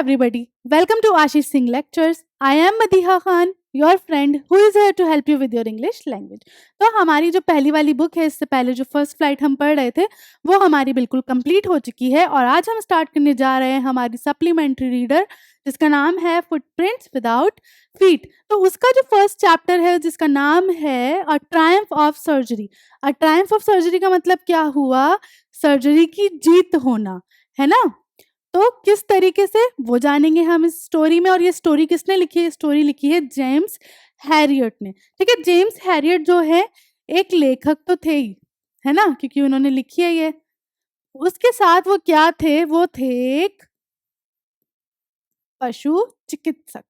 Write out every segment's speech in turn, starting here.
everybody. Welcome to Ashish Singh Lectures. I am Madiha Khan, your friend who is here to help you with your English language. तो हमारी जो पहली वाली book है, इससे पहले जो फर्स्ट फ्लाइट हम पढ़ रहे थे, वो हमारी बिल्कुल कंप्लीट हो चुकी है और आज हम स्टार्ट करने जा रहे हैं हमारी सप्लीमेंट्री रीडर जिसका नाम है फुटप्रिंट्स विदाउट फीट। तो उसका जो फर्स्ट चैप्टर है जिसका नाम है a triumph of surgery. A triumph of surgery का मतलब क्या हुआ? सर्जरी की जीत होना, है ना। तो किस तरीके से वो जानेंगे हम इस स्टोरी में। और ये स्टोरी किसने लिखी है? स्टोरी लिखी है जेम्स हैरियट ने। ठीक है, जेम्स हैरियट जो है एक लेखक तो थे ही, है ना, क्योंकि उन्होंने लिखी है ये। उसके साथ वो क्या थे? वो थे एक पशु चिकित्सक।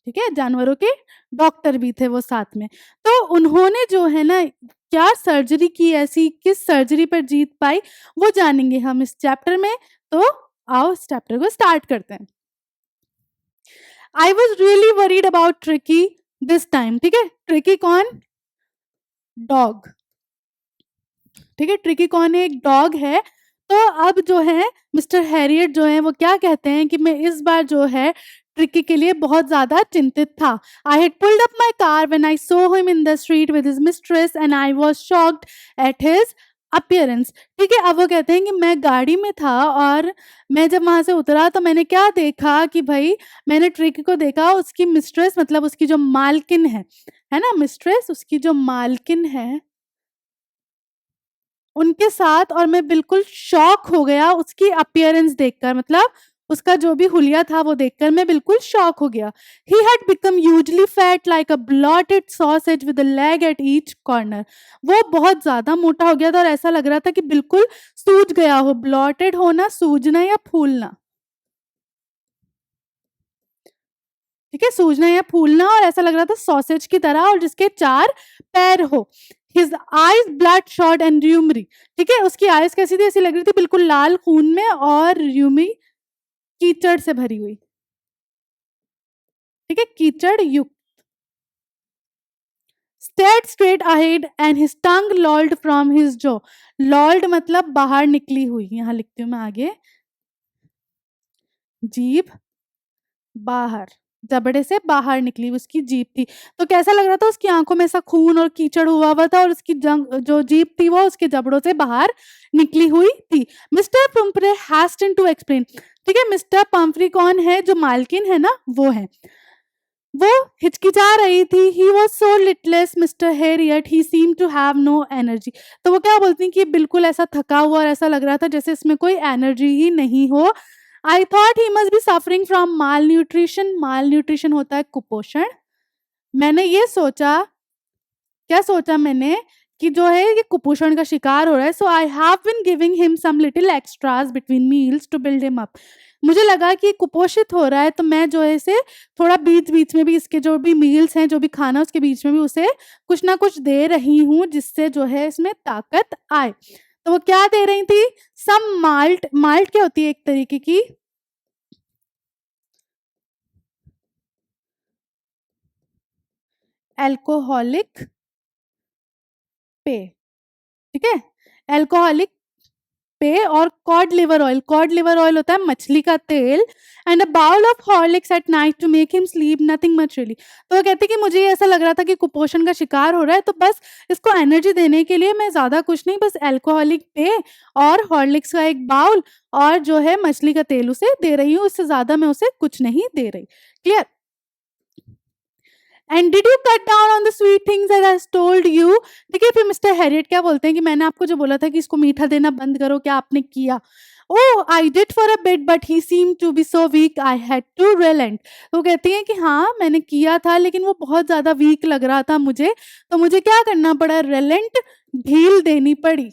ठीक है, जानवरों के डॉक्टर भी थे वो साथ में। तो उन्होंने जो है ना क्या सर्जरी की, ऐसी किस सर्जरी पर जीत पाई, वो जानेंगे हम इस चैप्टर में। तो आओ इस चैप्टर को स्टार्ट करते हैं। I was really worried about tricky this time. ठीक है, ट्रिकी कौन? डॉग। ठीक है, ट्रिकी कौन है? एक डॉग है। तो अब जो है मिस्टर हैरियट जो है वो क्या कहते हैं कि मैं इस बार जो है ट्रिकी के लिए बहुत ज्यादा चिंतित था। I had pulled up my car when I saw him in the street with his mistress and I was shocked at his appearance. ठीक है, अब वो कहते हैं कि मैं गाड़ी में था और मैं जब वहां से उतरा तो मैंने क्या देखा कि भाई मैंने ट्रिकी को देखा, उसकी मिस्ट्रेस मतलब उसकी जो मालकिन है ना, मिस्ट्रेस उसकी जो मालकिन है उनके साथ, और मैं बिल्कुल शॉक हो गया उसकी अपीयरेंस देखकर, मतलब उसका जो भी हुलिया था वो देखकर मैं बिल्कुल शॉक हो गया। He had become hugely fat like a blotted sausage with a leg at each corner. वो बहुत ज्यादा मोटा हो गया था और ऐसा लग रहा था कि बिल्कुल सूज गया हो। ब्लॉटेड होना, सूजना या फूलना। ठीक है, सूजना या फूलना, और ऐसा लग रहा था सॉसेज की तरह, और जिसके 4 पैर हो। His eyes bloodshot and rheumy. ठीक है, उसकी आईज कैसी थी? ऐसी लग रही थी बिल्कुल लाल खून में, और र्यूमी कीचड़ से भरी हुई। ठीक है, कीचड़ युक्त। Stared straight ahead and his tongue lolled from his jaw. Lolled मतलब बाहर निकली हुई, यहां लिखती हूं मैं आगे, जीभ बाहर, जबड़े से बाहर निकली उसकी जीभ थी। तो कैसा लग रहा था? उसकी आंखों में ऐसा खून और कीचड़ हुआ हुआ था और उसकी जो जीभ थी वो उसके जबड़ों से बाहर निकली हुई थी। Mr Pumphrey hastened to explain. ठीक है, मिस्टर पंफ्री कौन है? जो मालकिन है ना, वो है। वो हिचकिचा रही थी। He was so listless Mr Herriot, he seem to have no energy. तो वो क्या बोलती हैं कि बिल्कुल ऐसा थका हुआ और ऐसा लग रहा था जैसे इसमें कोई एनर्जी ही नहीं हो। I thought he must be suffering from mall nutrition. Mall nutrition होता है कुपोषण। मैंने ये सोचा, क्या सोचा मैंने, कि जो है ये कुपोषण का शिकार हो रहा है। So I have been giving him some little extras between meals to build him up. मुझे लगा कि कुपोषित हो रहा है तो मैं जो है इसे थोड़ा बीच बीच में भी, इसके जो भी मील्स हैं, जो भी खाना, उसके बीच में भी उसे कुछ ना कुछ दे रही हूँ जिससे जो है इसमें ताकत आए। तो वो क्या दे रही थी? सम माल्ट। माल्ट क्या होती है? एक तरीके की एल्कोहलिक पे। ठीक है, एल्कोहलिक पे। और cod liver oil. Cod liver oil होता है मछली का तेल। And a bowl of Horlicks at night to make him sleep, nothing much really. तो वो कहते कि मुझे ऐसा लग रहा था कि कुपोषण का शिकार हो रहा है, तो बस इसको एनर्जी देने के लिए मैं ज्यादा कुछ नहीं, बस एल्कोहलिक पे और हॉर्लिक्स का एक बाउल और जो है मछली का तेल उसे दे रही हूँ, इससे ज्यादा मैं उसे कुछ नहीं दे रही। Clear? And did you cut down on the sweet things as I told you. ठीक है, फिर मिस्टर हैरियट क्या बोलते हैं कि मैंने आपको जो बोला था कि इसको मीठा देना बंद करो, क्या आपने किया? Oh I did for a bit but he seem to be so weak I had to relent. तो कहती हैं कि हाँ मैंने किया था लेकिन वो बहुत ज्यादा वीक लग रहा था मुझे, तो मुझे क्या करना पड़ा? रिलेंट, ढील देनी पड़ी।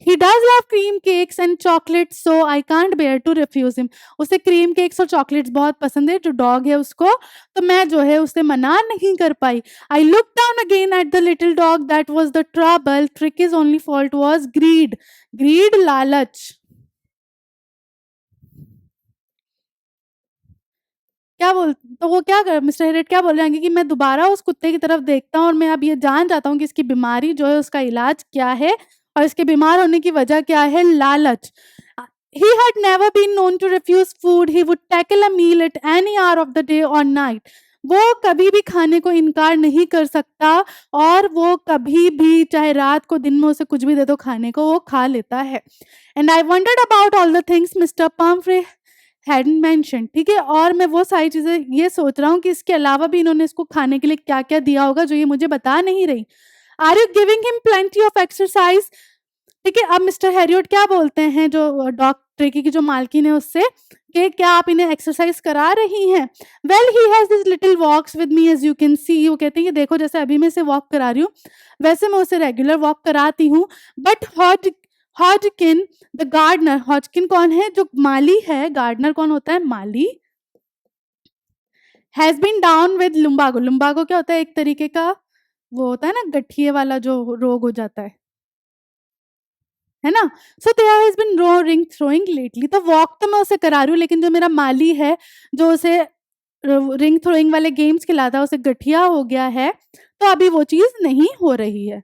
He does love cream cakes and chocolates, so I can't bear to refuse him. उसे क्रीम केक्स और चॉकलेट्स बहुत पसंद है, जो डॉग है उसको, तो मैं जो है उसे मना नहीं कर पाई। I looked down again at the little dog. That was the trouble. Tricky's only fault was greed. Greed, लालच। तो वो क्या कर मिस्टर हेरियट क्या बोल रहे हैं कि मैं दोबारा उस कुत्ते की तरफ देखता हूँ और मैं अब ये जान चाहता हूँ कि इसकी बीमारी जो है उसका इलाज क्या है और इसके बीमार होने की वजह क्या है? लालच। He had never been known to refuse food. He would tackle a meal at any hour of the day or night. वो कभी भी खाने को इनकार नहीं कर सकता और वो कभी भी चाहे रात को दिन में उसे कुछ भी दे दो खाने को वो खा लेता है। And I wandered about all the things mister Pomfrey hadn't mention. ठीक है, और मैं वो सारी चीजें ये सोच रहा हूँ कि इसके अलावा भी इन्होंने इसको खाने के लिए क्या क्या दिया होगा जो ये मुझे बता नहीं रही। Are you giving him plenty of exercise? ठीक है, अब मिस्टर हैरियट क्या बोलते हैं जो डॉग ट्रिकी की जो मालकिन है उससे कि क्या आप इन्हें एक्सरसाइज करा रही हैं? Well he has this little walks with me as you can see. वो कहते हैं कि देखो जैसे अभी मैं इसे वॉक करा रही हूँ वैसे मैं उसे रेगुलर वॉक कराती हूँ। But Hodgkin the gardener, Hodgkin कौन है? जो माली है। गार्डनर कौन होता है? माली। Has been down with lumbago. Lumbago क्या होता है? एक तरीके का वो होता है ना गठिए वाला जो रोग हो जाता है ना? So there has been no ring throwing lately. तो वॉक तो मैं उसे करा रही हूँ लेकिन जो मेरा माली है जो उसे रिंग थ्रोइंग वाले गेम्स खिलाता है उसे गठिया हो गया है तो अभी वो चीज नहीं हो रही है।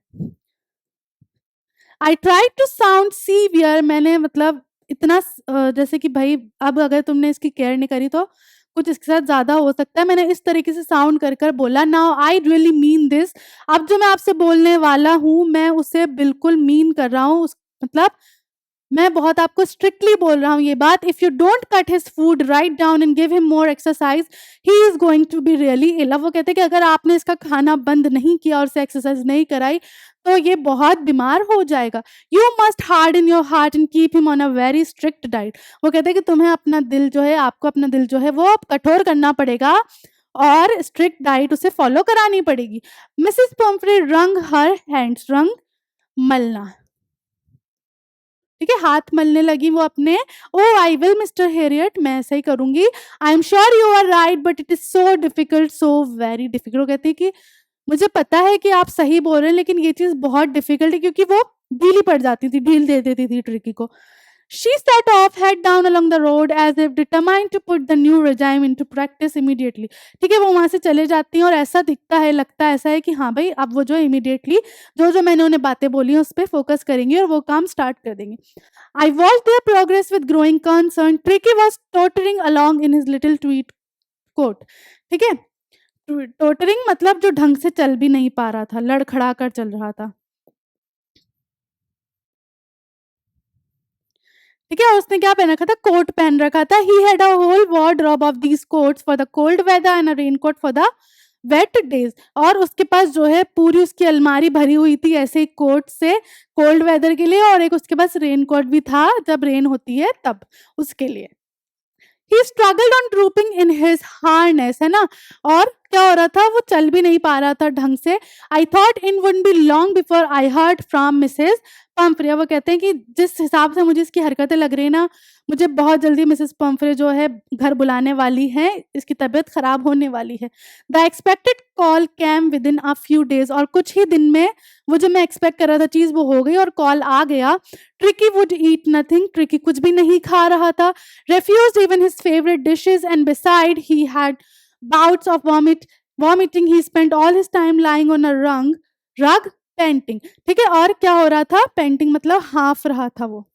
I try to sound severe. मैंने मतलब इतना जैसे कि भाई अब अगर तुमने इसकी केयर नहीं करी तो कुछ इसके साथ ज्यादा हो सकता है। मैंने इस तरीके से साउंड कर कर बोला now I really mean this. अब जो मैं आपसे बोलने वाला हूँ मैं उसे बिल्कुल मीन कर रहा हूँ। मतलब मैं बहुत आपको स्ट्रिक्टली बोल रहा हूँ ये बात। If you don't cut his food right down and give him more exercise he is going to be really ill. वो कहते हैं कि अगर आपने इसका खाना बंद नहीं किया और उसे एक्सरसाइज नहीं कराई तो ये बहुत बीमार हो जाएगा। You must hard in your heart and keep him on a very strict diet. वो कहते हैं कि तुम्हें अपना दिल जो है आपको अपना दिल जो है वो कठोर करना पड़ेगा और स्ट्रिक्ट डाइट उसे फॉलो करानी पड़ेगी। मिसेस पम्फ्रे रंग हर हैंड्स। रंग मलना, ठीक है, हाथ मलने लगी वो अपने। Oh I will Mister Herriot, मैं ऐसा ही करूंगी। I am sure you are right but it is so difficult, so very difficult. वो कहती है कि मुझे पता है कि आप सही बोल रहे हैं लेकिन ये चीज बहुत डिफिकल्ट है क्योंकि वो ढीली पड़ जाती थी, ढील दे देती थी ट्रिकी को। She set off head down along the road as if determined to put the new regime into practice immediately। ठीक है, वो वहां से चले जाती हैं और ऐसा दिखता है, लगता ऐसा है कि हाँ भाई अब वो जो है इमीडिएटली जो जो मैंने उन्हें बातें बोली हैं उस पर फोकस करेंगे और वो काम स्टार्ट कर देंगे। I watched their progress with growing concern. Tricky was tottering along in his little tweed coat। ठीक है, टोटरिंग मतलब जो ढंग से चल भी नहीं पा रहा था, लड़खड़ा कर चल रहा था। ठीक है, उसने क्या पहन रखा था? कोट पहन रखा था। He had a whole wardrobe of these coats for the cold weather and a raincoat for the wet days. और उसके पास जो है पूरी उसकी अलमारी भरी हुई थी ऐसे ही कोट से कोल्ड वेदर के लिए और एक उसके पास रेनकोट भी था जब रेन होती है तब उसके लिए। He struggled on drooping in his harness, है ना? और क्या हो रहा था? वो चल भी नहीं पा रहा था ढंग से। I thought it would be long before I heard from Mrs Pumphrey. वो कहते हैं कि जिस हिसाब से मुझे इसकी हरकतें लग रही है ना, मुझे बहुत जल्दी मिसेस पम्फ्रे जो है घर बुलाने वाली है, इसकी तबीयत खराब होने वाली है। The expected call came within a few days. और कुछ ही दिन में वो जो मैं एक्सपेक्ट कर रहा था चीज वो हो गई और कॉल आ गया। Tricky would eat nothing. Tricky कुछ भी नहीं खा रहा था। refused even his favorite dishes, and beside he had bouts of vomiting। He spent all his time lying on a rug painting। ठीक है, और क्या हो रहा था? पेंटिंग मतलब हाँफ रहा था वो।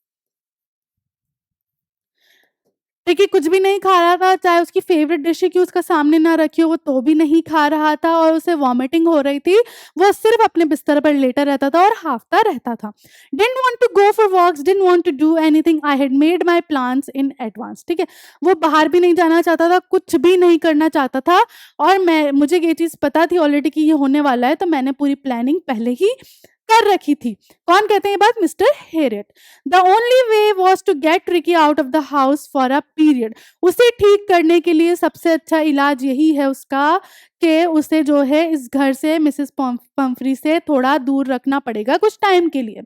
देखिए कुछ भी नहीं खा रहा था, चाहे उसकी फेवरेट डिश की उसका सामने ना रखी हो वो तो भी नहीं खा रहा था और उसे वॉमिटिंग हो रही थी। वो सिर्फ अपने बिस्तर पर लेटा रहता था और हाफता रहता था। Didn't want to go for walks, didn't want to do anything. I had made my plans in advance. ठीक है, वो बाहर भी नहीं जाना चाहता था, कुछ भी नहीं करना चाहता था और मुझे ये चीज पता थी ऑलरेडी कि ये होने वाला है, तो मैंने पूरी प्लानिंग पहले ही कर रखी थी। कौन कहते हैं ये बात? Mister Herriot. The only way was to get Tricki out of the house for a period. उसे ठीक करने के लिए सबसे अच्छा इलाज यही है उसका कि उसे जो है इस घर से मिसेस पम्फ्री से थोड़ा दूर रखना पड़ेगा कुछ टाइम के लिए।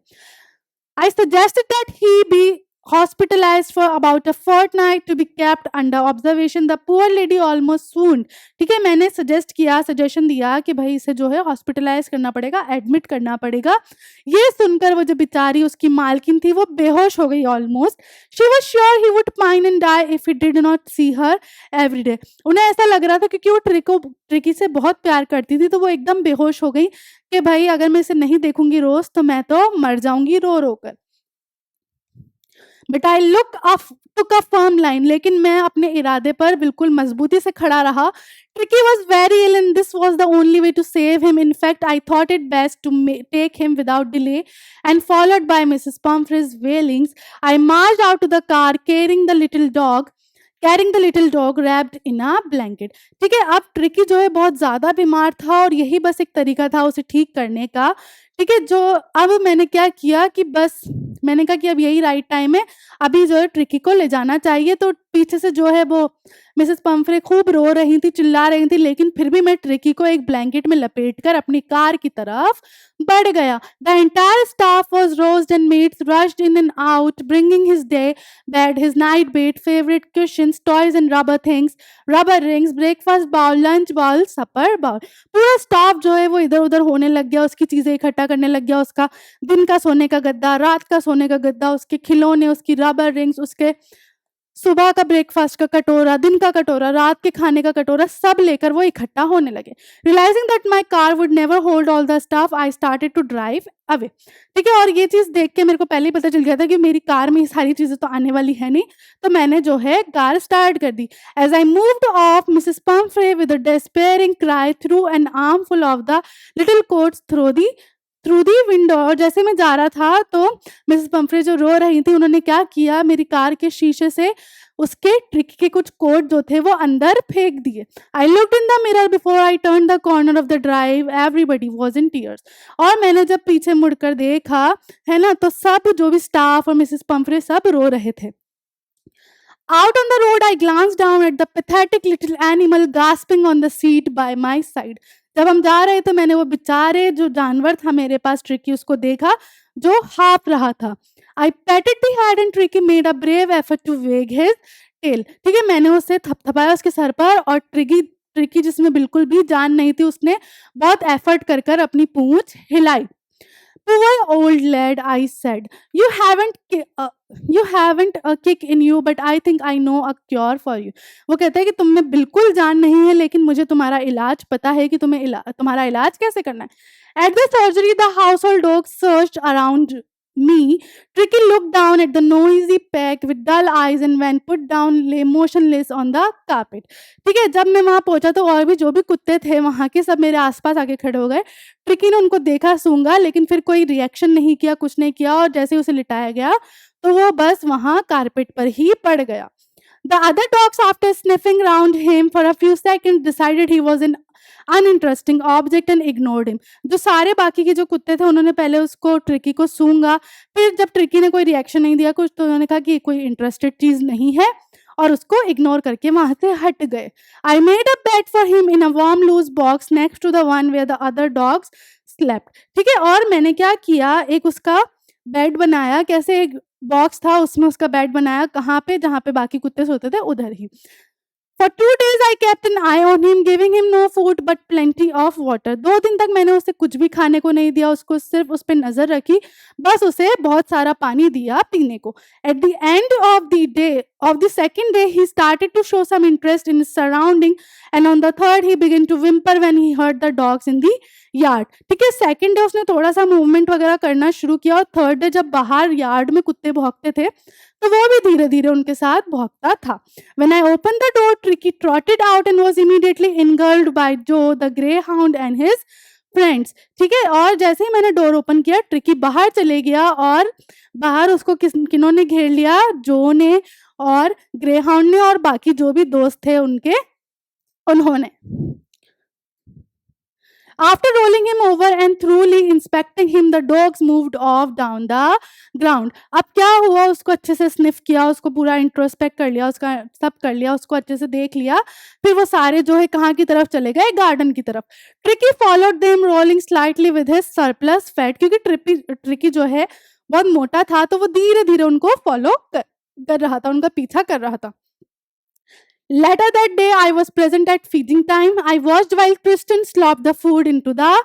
I suggested that he be hospitalized for about a fortnight to be kept under observation. The poor lady almost swooned. ठीक है, मैंने सजेशन दिया कि भाई इसे जो है हॉस्पिटलाइज करना पड़ेगा, एडमिट करना पड़ेगा। ये सुनकर वो जो बेचारी उसकी मालकिन थी वो बेहोश हो गई almost. She was sure he would pine and die if he did not see her every day. उन्हें ऐसा लग रहा था क्योंकि वो ट्रिकी से बहुत प्यार करती थी, तो वो एकदम बेहोश हो गई कि भाई अगर मैं इसे नहीं देखूंगी रोज तो मैं तो मर जाऊंगी रो रो कर। But I took a firm line, लेकिन मैं अपने इरादे पर बिल्कुल मजबूती से खड़ा रहा। Tricky was very ill and this was the only way to save him. In fact, I thought it best to take him without delay, and followed by Mrs. Pumphrey's wailings, I marched out to the car carrying the little dog wrapped in a blanket. ठीक है, अब tricky जो है बहुत ज़्यादा बीमार था और यही बस एक तरीका था उसे ठीक करने का। ठीक है, जो अब मैंने क्या किया कि बस मैंने कहा कि अब यही राइट टाइम है, अभी जो है ट्रिकी को ले जाना चाहिए। तो पीछे से जो है वो मिसेस पंफ्रे खूब रो रही थी, चिल्ला रही थी, लेकिन फिर भी मैं ट्रिकी को एक ब्लैंकेट में लपेटकर अपनी कार की तरफ बढ़ गया। The entire staff was roused and maids rushed in and out, bringing his day bed, his night bed, favourite cushions, toys and rubber rings, breakfast bowl, lunch bowl, supper bowl. पूरा staff जो है वो इधर उधर होने लग गया, उसकी चीजें इकट्ठा करने लग गया। उसका दिन का सोने का गद्दा, रात का सोने का गद्दा, उसके खिलौने, उसकी रबर रिंग्स, उसके सुबह का ब्रेकफास्ट का कटोरा, दिन का कटोरा, रात के खाने का कटोरा, सब लेकर वो इकट्ठा होने लगे। Realising that my car would never hold all the stuff, I started to drive away. ठीक है, और ये चीज़ देख के मेरे को पहले ही पता चल गया था कि मेरी कार में ये सारी चीज़ें तो आने वाली है नहीं, तो मैंने जो है कार स्टार्ट कर दी। As I moved off, Mrs Pumphrey with a despairing cry threw an armful of the little coats through the window. और जैसे मैं जा रहा था तो मिसेस पंफ्रे जो रो रही थी उन्होंने क्या किया, मेरी कार के शीशे से उसके ट्रिक के कुछ कोट जो थे वो अंदर फेंक दिए। I looked in the mirror before I turn the corner of the drive, everybody was in tears. और मैंने जब पीछे मुड़कर देखा है ना, तो सब जो भी स्टाफ और मिसेस पंफ्रे सब रो रहे थे। Out on the road, I glanced down at the pathetic little animal gasping on the seat by my side. जब हम जा रहे थे मैंने वो बेचारे जो जानवर था मेरे पास ट्रिकी उसको देखा जो हाँफ रहा था। I patted the head and Tricky made a brave effort to wag his tail. ठीक है, मैंने उसे थपथपाया उसके सर पर और ट्रिकी जिसमें बिल्कुल भी जान नहीं थी उसने बहुत एफर्ट कर कर अपनी पूंछ हिलाई। Poor old lad, I said. You haven't a kick in you, but I think I know a cure for you. वो कहता है कि तुम में बिल्कुल जान नहीं है, लेकिन मुझे तुम्हारा इलाज पता है कि तुम्हारा इलाज कैसे करना है। At the surgery, the household dogs searched around me. Tricky looked down at the noisy pack with dull eyes and when put down lay motionless on the carpet. ठीक है, जब मैं वहाँ पहुँचा तो और भी जो भी कुत्ते थे वहाँ के सब मेरे आसपास आके खड़े हो गए। ट्रिकी ने उनको देखा सूंघा, लेकिन फिर कोई रिएक्शन नहीं किया, कुछ नहीं किया, और जैसे उसे लिटाया गया तो वो बस वहाँ कारपेट पर ही पड़ गया। The other dogs, after sniffing round him for a few seconds, decided he was an uninteresting object and ignored him. जो सारे बाकी के जो कुत्ते थे उन्होंने पहले उसको ट्रिकी को सूंघा, फिर जब ट्रिकी ने कोई रिएक्शन नहीं दिया कुछ तो उन्होंने कहा कि कोई इंटरेस्टेड चीज नहीं है और उसको इग्नोर करके वहां से हट गए। I made a bed for him in a warm loose box next to the one where the other dogs slept. ठीक है, और मैंने क्या किया, एक उसका बेड बनाया, कैसे एक बॉक्स था उसमें उसका बेड बनाया, कहाँ पे, जहाँ पे बाकी कुत्ते सोते थे उधर ही। For 2 days I kept an eye on him, giving him no food but plenty of water. 2 दिन तक मैंने उसे कुछ भी खाने को नहीं दिया, उसको सिर्फ उस पे नजर रखी, बस उसे बहुत सारा पानी दिया पीने को। At the end of the second day, he started to show some interest in his surrounding, and on the third he began to whimper when he heard the dogs in the yard. ठीक है, second day उसने थोड़ा सा movement वगैरह करना शुरू किया, और थर्ड डे जब बाहर यार्ड में कुत्ते भौंकते थे तो वो भी धीरे धीरे उनके साथ भौंकता था। When I opened the door, Tricky trotted out and was immediately engulfed by Joe, the greyhound and his friends. ठीक है, और जैसे ही मैंने डोर ओपन किया ट्रिकी बाहर चले गया और बाहर उसको किन्होंने घेर लिया, जो ने और ग्रेहाउंड ने और बाकी जो भी दोस्त थे उन्होंने। After rolling him over and thoroughly inspecting him, the dogs moved off down the ground. अब क्या हुआ, उसको अच्छे से स्निफ किया, उसको पूरा इंट्रोस्पेक्ट कर लिया, उसका सब कर लिया, उसको अच्छे से देख लिया, फिर वो सारे जो है कहाँ की तरफ चले गए, गार्डन की तरफ। Tricky followed them rolling slightly with his surplus fat, क्योंकि ट्रिकी जो है बहुत मोटा था, तो वो धीरे-धीरे उनको फ़ॉलो कर रहा था, उनका पीछा कर रहा था। Later that day, I was present at feeding time. I watched while Kristen slopped the food into the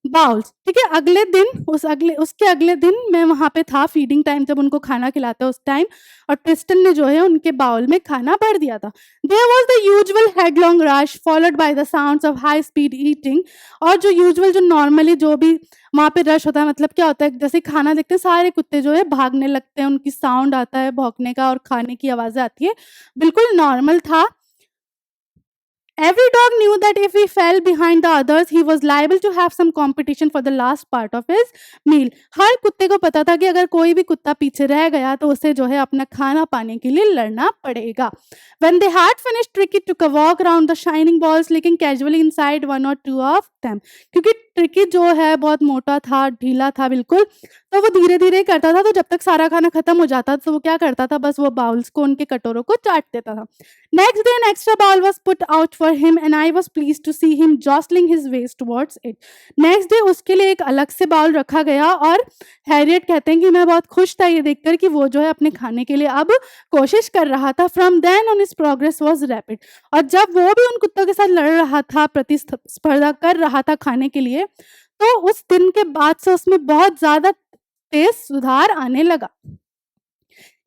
bowls. ठीक है, अगले दिन उसके अगले दिन मैं वहाँ पे था, फीडिंग टाइम जब उनको खाना खिलाते हैं उस टाइम, और क्रिस्टन ने जो है उनके बाउल में खाना भर दिया था। There was the usual headlong rush followed by the sounds of high speed eating. और जो यूजुअल, जो नॉर्मली जो भी वहाँ पे रश होता है, मतलब क्या होता है, जैसे खाना देखते हैं सारे कुत्ते जो है भागने लगते हैं, उनकी साउंड आता है भौंकने का और खाने की आवाज़ें आती है, बिल्कुल नॉर्मल था। Every dog knew that if he fell behind the others, he was liable to have some competition for the last part of his meal. हर कुत्ते को पता था कि अगर कोई भी कुत्ता पीछे रह गया तो उसे जो है अपना खाना पाने के लिए लड़ना पड़ेगा। When they had finished, Tricky took a walk around the shining balls, looking casually inside one or two of them. क्योंकि ट्रिकी जो है बहुत मोटा था, ढीला था बिल्कुल, तो वो धीरे-धीरे करता था, तो जब तक सारा खाना खत्म हो जाता तो वो क्या करता था, बस वो बाउल्स को, उनके कटोरों को चाट देता था। Next day, an extra bowl was put out for him, and I was pleased to see him jostling his waist towards it. Next day, उसके लिए एक अलग से बाउल रखा गया, और हैरियट कहते हैं कि मैं बहुत खुश था ये देखकर कि वो जो है अपने खाने के लिए अब कोशिश कर रहा था। From then on, his progress was rapid. और जब वो भी उन कुत्तों के साथ लड़ रहा था, प्रतिस्पर्धा कर रहा था खाने के लिए, तो उस दिन के बाद से उसमें बहुत ज़्यादा तेज सुधार आने लगा।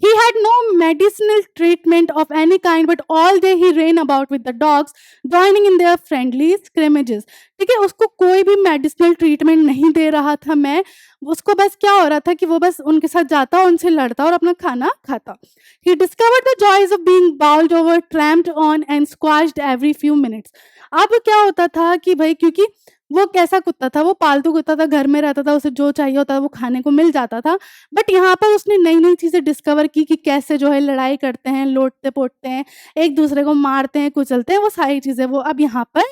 He had no medicinal treatment of any kind, but all day he ran about with the dogs, joining in their friendly scrimmages. ठीक है, उसको कोई भी मेडिसिनल ट्रीटमेंट नहीं दे रहा था मैं, उसको बस क्या हो रहा था कि वो बस उनके साथ जाता, उनसे लड़ता और अपना खाना खाता। He discovered the joys of being bowled over, tramped on and squashed every few minutes. अब क्या होता था कि भाई, क्योंकि वो कैसा कुत्ता था, वो पालतू कुत्ता था, घर में रहता था, उसे जो चाहिए होता था वो खाने को मिल जाता था, बट यहाँ पर उसने नई-नई चीज़ें डिस्कवर की कि कैसे जो है लड़ाई करते हैं, लोटते-पोटते हैं, एक दूसरे को मारते हैं, कुचलते हैं, वो सारी चीज़ें वो अब यहाँ पर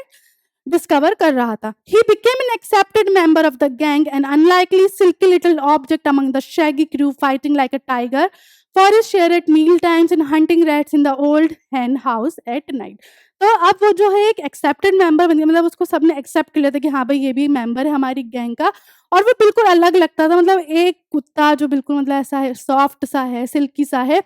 डिस्कवर कर रहा था। He became an accepted member of the gang, an unlikely silky little object among the shaggy crew, fighting like a tiger for his share at meal times and hunting rats in the old hen house at night. तो अब वो जो है एक accepted member बन गया, मतलब उसको सबने एक्सेप्ट कर लिया था कि हाँ भाई ये भी मेंबर है हमारी गैंग का, और वो बिल्कुल अलग लगता था, मतलब एक कुत्ता जो बिल्कुल मतलब ऐसा है, सॉफ्ट सा है, सिल्की सा है,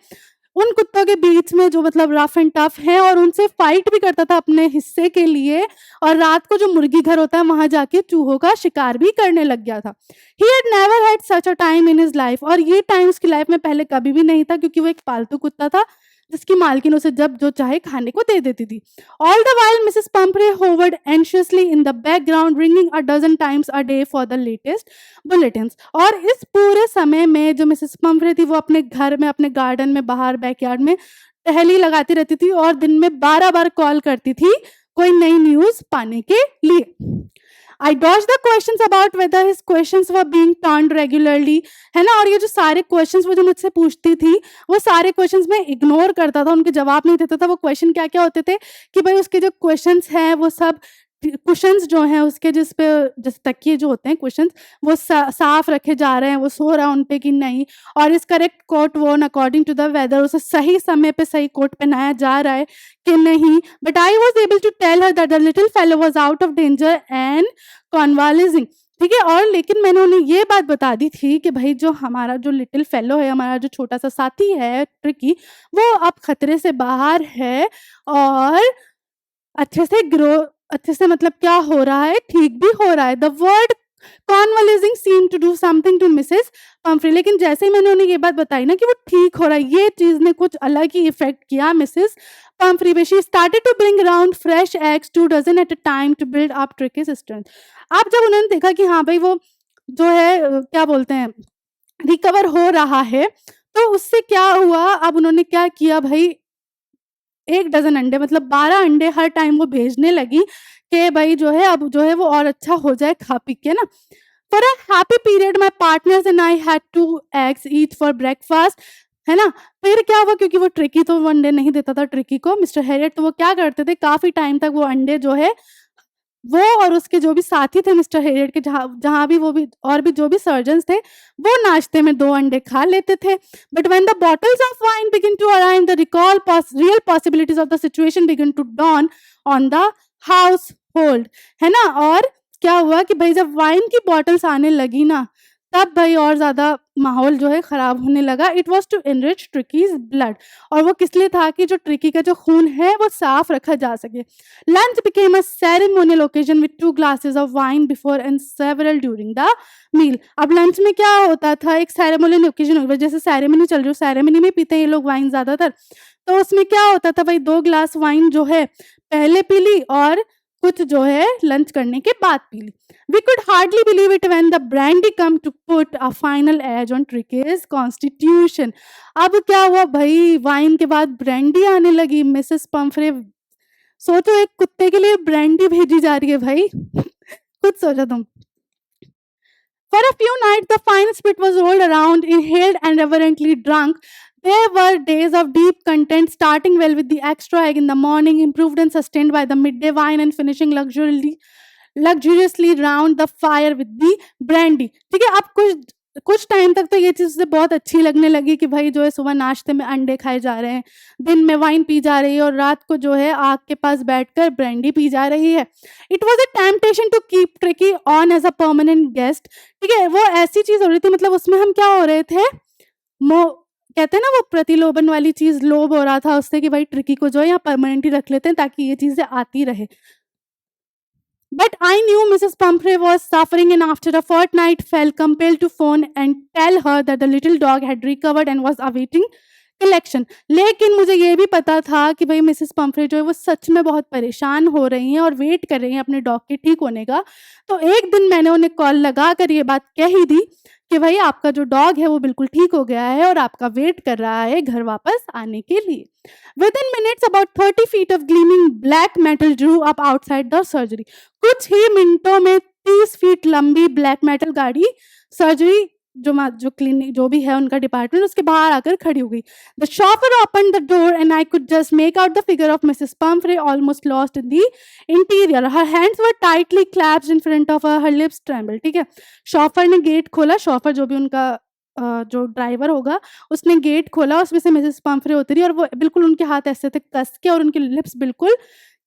उन कुत्तों के बीच में जो मतलब रफ एंड टफ है, और उनसे फाइट भी करता था अपने हिस्से के लिए, और रात को जो मुर्गी घर होता है वहां जाके चूहों का शिकार भी करने लग गया था। He had never had such a time in his life, और ये टाइम उसकी लाइफ में पहले कभी भी नहीं था, क्योंकि वो एक पालतू कुत्ता था जिसकी मालकिन उसे जब जो चाहे खाने को दे देती थी। All the while Mrs Pumphrey hovered anxiously in the background, ringing a dozen times a day for the latest bulletins. और इस पूरे समय में जो मिसेस पंपरे थी वो अपने घर में, अपने गार्डन में, बाहर बैकयार्ड में टहली लगाती रहती थी, और दिन में 12 बार कॉल करती थी कोई नई न्यूज़ पाने के लिए। I dodged the questions about whether his questions were being turned regularly, है ना, और ये जो सारे क्वेश्चंस वो जो मुझसे पूछती थी, वो सारे क्वेश्चंस मैं इग्नोर करता था, उनके जवाब नहीं देता था। वो क्वेश्चन क्या-क्या होते थे कि भाई उसके जो क्वेश्चंस हैं वो सब कुशन्स जो हैं उसके, जिस पे जैसे तकिए जो होते हैं कुशन्स, वो साफ रखे जा रहे हैं, वो सो रहा है उन पे कि नहीं, और इस करेक्ट कोट वो अकॉर्डिंग टू द वेदर उसे सही समय पे सही कोट पहनाया जा रहा है कि नहीं। But I was able to tell her that the little fellow was out of danger and convalescing. ठीक है, और लेकिन मैंने उन्हें ये बात बता दी थी कि भाई जो हमारा जो लिटिल फेलो है, हमारा जो छोटा सा साथी है ट्रिकी, वो अब खतरे से बाहर है, और अच्छे से मतलब क्या हो रहा है, ठीक भी हो रहा है। The word convalescing seem to do something to Mrs Pumphrey. लेकिन जैसे ही मैंने उन्हें ये बात बताई ना कि वो ठीक हो रहा है, ये चीज़ ने कुछ अलग ही इफ़ेक्ट किया मिसेस पंफ्रे पे। She started to bring around fresh eggs 2 dozen at a time to build up Tricki's strength. अब जब उन्होंने देखा कि हाँ भाई वो जो है क्या बोलते हैं, रिकवर हो रहा है, तो उससे क्या हुआ, अब उन्होंने क्या किया भाई, 1 डज़न अंडे, मतलब 12 अंडे हर टाइम वो भेजने लगी कि भाई जो है अब जो है वो और अच्छा हो जाए खा पी के ना। For a happy period my partners and I had 2 eggs each for breakfast, है ना। फिर क्या हुआ, क्योंकि वो ट्रिकी तो वो अंडे नहीं देता था ट्रिकी को, मिस्टर हैरियट, तो वो क्या करते थे, काफ़ी टाइम तक वो अंडे जो है वो और उसके जो भी साथी थे मिस्टर हेरियट के, जहाँ जहाँ भी वो भी और भी जो भी सर्जन्स थे, वो नाश्ते में 2 अंडे खा लेते थे। But when the bottles of wine begin to arrive, the real possibilities of the situation begin to dawn on the household, है ना। और क्या हुआ कि भाई जब वाइन की बॉटल्स आने लगी ना, तब भाई और ज़्यादा माहौल जो है ख़राब होने लगा। It was to enrich Tricki's blood, और वो किस लिए था कि जो ट्रिकी का जो खून है वो साफ रखा जा सके। Lunch became a ceremonial occasion with 2 glasses of wine before and several during the meal. अब लंच में क्या होता था, एक सेरेमोनियल ओकेजन हो गया, जैसे सेरेमनी चल रही हो, सेरेमनी में पीते हैं ये लोग वाइन ज़्यादातर। तो उसमें क्या होता था भाई, 2 ग्लास वाइन जो है पहले पी ली और कुछ जो है लंच करने के बाद पी ली। We could hardly believe it when the brandy come to put a final edge on Tricky's constitution. अब क्या हुआ भाई, वाइन के बाद ब्रांडी आने लगी। मिसेस पंफरे, सोचो एक कुत्ते के लिए ब्रांडी भेजी जा रही है भाई। खुद सोचो तुम। For a few nights, the fine spit was rolled around, inhaled, and reverently drunk. There were days of deep content, starting well with the extra egg in the morning, improved and sustained by the midday wine, and finishing luxuriously round the fire with the brandy. ठीक है, अब कुछ time तक तो ये चीज़ बहुत अच्छी लगने लगी कि भाई जो है सुबह नाश्ते में अंडे खाए जा रहे हैं, दिन में वाइन पी जा रही है और रात को जो है आग के पास बैठकर ब्रांडी पी जा रही है। It was a temptation to keep Tricki on as a permanent guest. ठीक है, वो ऐसी चीज़ हो रही थी, मतलब उसमें हम क्या हो रहे थे, कहते हैं ना वो प्रतिलोभन वाली चीज़, लोभ हो रहा था उससे कि भाई ट्रिकी को जो है यहाँ परमानेंट ही रख लेते हैं ताकि ये चीज़ें आती रहे। But I knew Mrs. Pumphrey was suffering, and after a fortnight felt compelled to phone and tell her that the little dog had recovered and was awaiting collection. लेकिन मुझे ये भी पता था कि भाई मिसेस पंफ्रे जो है वो सच में बहुत परेशान हो रही हैं और वेट कर रही हैं अपने डॉग के ठीक होने का। तो एक दिन मैंने उन्हें कॉल लगा कर ये बात कह ही दी कि भाई आपका जो डॉग है वो बिल्कुल ठीक हो गया है और आपका वेट कर रहा है घर वापस आने के लिए। Within minutes, about 30 feet of gleaming black metal drew up outside the surgery. कुछ ही मिनटों में 30 फीट लंबी ब्लैक मेटल गाड़ी सर्जरी जो क्लिनिक जो भी है उनका डिपार्टमेंट, उसके बाहर आकर खड़ी हो गई। The shopper open the door and I could just make out the figure of Mrs Pomfrey almost lost in the interior. Her hands were tightly clapped in front of her lips tremble. ठीक है, chauffeur ने gate खोला, chauffeur जो भी उनका जो driver होगा उसने गेट खोला, उसमें से मिसेस पंफ्रे उतरी और वो बिल्कुल उनके हाथ ऐसे थे कस के और उनके लिप्स बिल्कुल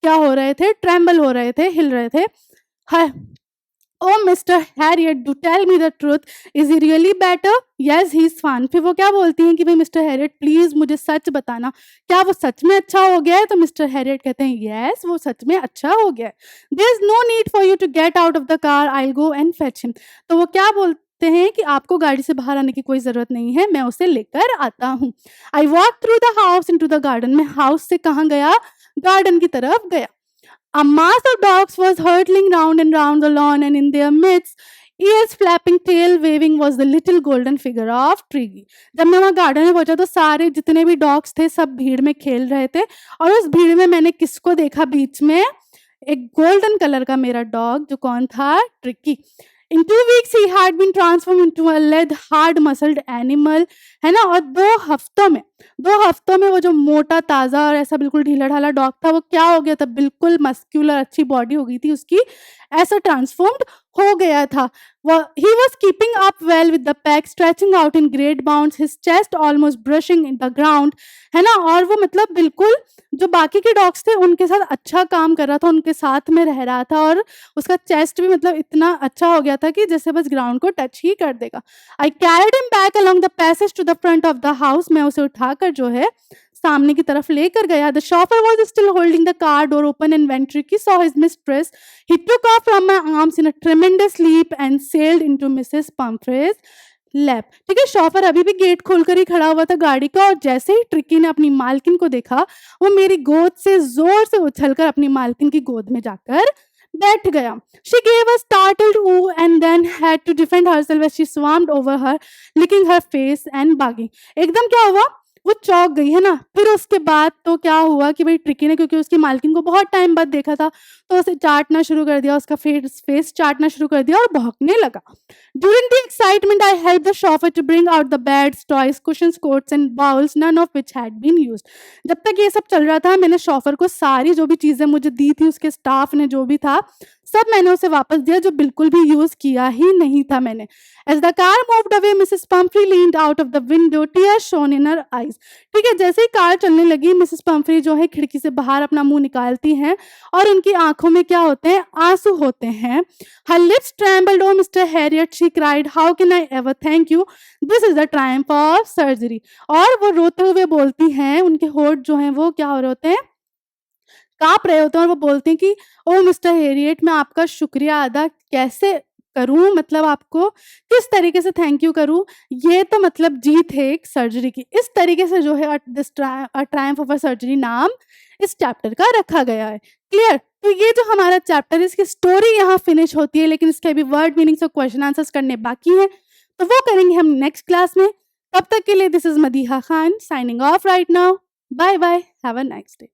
क्या हो रहे थे, ट्रेम्बल हो रहे थे, हिल रहे थे। हाय, Oh, Mr. Harriet, do tell me the truth. Is he really better? Yes, he is fine. फिर वो क्या बोलती हैं कि भाई मिस्टर हैरियट प्लीज मुझे सच बताना, क्या वो सच में अच्छा हो गया है? तो मिस्टर हैरियट कहते हैं यस, वो सच में अच्छा हो गया है। There is no need for you to get out of the car. I'll go and fetch him. तो वो क्या बोलते हैं कि आपको गाड़ी से बाहर आने की कोई जरूरत नहीं है, मैं उसे लेकर आता हूँ। I walked through the house into the garden. मैं हाउस से कहाँ गया? गार्डन की तरफ गया। A mass of dogs was hurtling round and round the lawn, and in their midst, ears flapping, tail waving, was the little golden figure of Triggy. जब मैं वहाँ गार्डन में पहुंचा तो सारे जितने भी डॉग्स थे सब भीड़ में खेल रहे थे, और उस भीड़ में मैंने किसको देखा बीच में? एक गोल्डन कलर का मेरा डॉग, जो कौन था? Tricky. In 2 weeks he had been transformed into a lead hard muscled animal, है ना। और 2 हफ्तों में वो जो मोटा ताज़ा और ऐसा बिल्कुल ढीला ढाला डॉग था वो क्या हो गया था? बिल्कुल मस्क्यूलर, अच्छी बॉडी हो गई थी उसकी, ऐसा ट्रांसफॉर्म्ड हो गया था। He was keeping up well with the pack, stretching out in great bounds, his chest almost brushing in the ground, है ना। और वो मतलब बिल्कुल जो बाकी के डॉग्स थे उनके साथ अच्छा काम कर रहा था, उनके साथ में रह रहा था, और उसका चेस्ट भी मतलब इतना अच्छा हो गया था कि जैसे बस ग्राउंड को टच ही कर देगा। I carried him back along the passage to the front of the house. मैं उसे उठाकर जो है सामने की तरफ लेकर गया। The chauffeur was still holding the car door open and when Tricki saw his mistress he took off from my arms in a tremendous leap and sailed into Mrs Pumphrey's lap. ठीक है, chauffeur अभी भी gate खोलकर ही खड़ा हुआ था गाड़ी का, और जैसे ही ट्रिकी ने अपनी मालकिन को देखा वो मेरी गोद से जोर से उछलकर अपनी मालकिन की गोद में जाकर बैठ गया। She gave a startled ooh and then had to defend herself as she swarmed over her, licking her face and barking. एकदम क्या हुआ, वो चौंक गई, है ना। फिर उसके बाद तो क्या हुआ कि भाई ट्रिकी ने, क्योंकि उसकी मालकिन को बहुत टाइम बाद देखा था, तो उसे चाटना शुरू कर दिया, उसका फेस चाटना शुरू कर दिया और भौंकने लगा। During the excitement, I helped the chauffeur to bring out the beds, toys, cushions, coats and bowls, none of which had been used. जब तक ये सब चल रहा था मैंने शॉफर को सारी जो भी चीजें मुझे दी थी उसके स्टाफ ने जो भी था सब मैंने उसे वापस दिया जो बिल्कुल भी यूज़ किया ही नहीं था मैंने। As the car moved away Mrs Pomfrey leaned out of the window, tears shown in her eyes. ठीक है, जैसे ही कार चलने लगी मिसेस पम्फ्री जो है खिड़की से बाहर अपना मुँह निकालती हैं और उनकी आँखों में क्या होते हैं? आँसू होते हैं। हर lips trembled, oh mister Harriet she cried, how can I ever thank you, this is the Triumph of surgery. और वो रोते हुए बोलती हैं, उनके होंठ जो हैं वो क्या हो रहे होते हैं? काँप रहे होते हैं और वो बोलते हैं कि ओह मिस्टर हैरियट, मैं आपका शुक्रिया अदा कैसे करूँ? मतलब आपको किस तरीके से थैंक यू करूँ? ये तो मतलब जीत है एक सर्जरी की। इस तरीके से जो है a triumph of a surgery नाम इस चैप्टर का रखा गया है। क्लियर? तो ये जो हमारा चैप्टर है इसकी स्टोरी यहाँ फिनिश होती है, लेकिन इसके अभी वर्ड मीनिंग्स और क्वेश्चन आंसर्स करने बाकी हैं। तो वो करेंगे हम नेक्स्ट क्लास में। तब तक के लिए this is Madiha Khan signing off right now. Bye bye, have a nice day.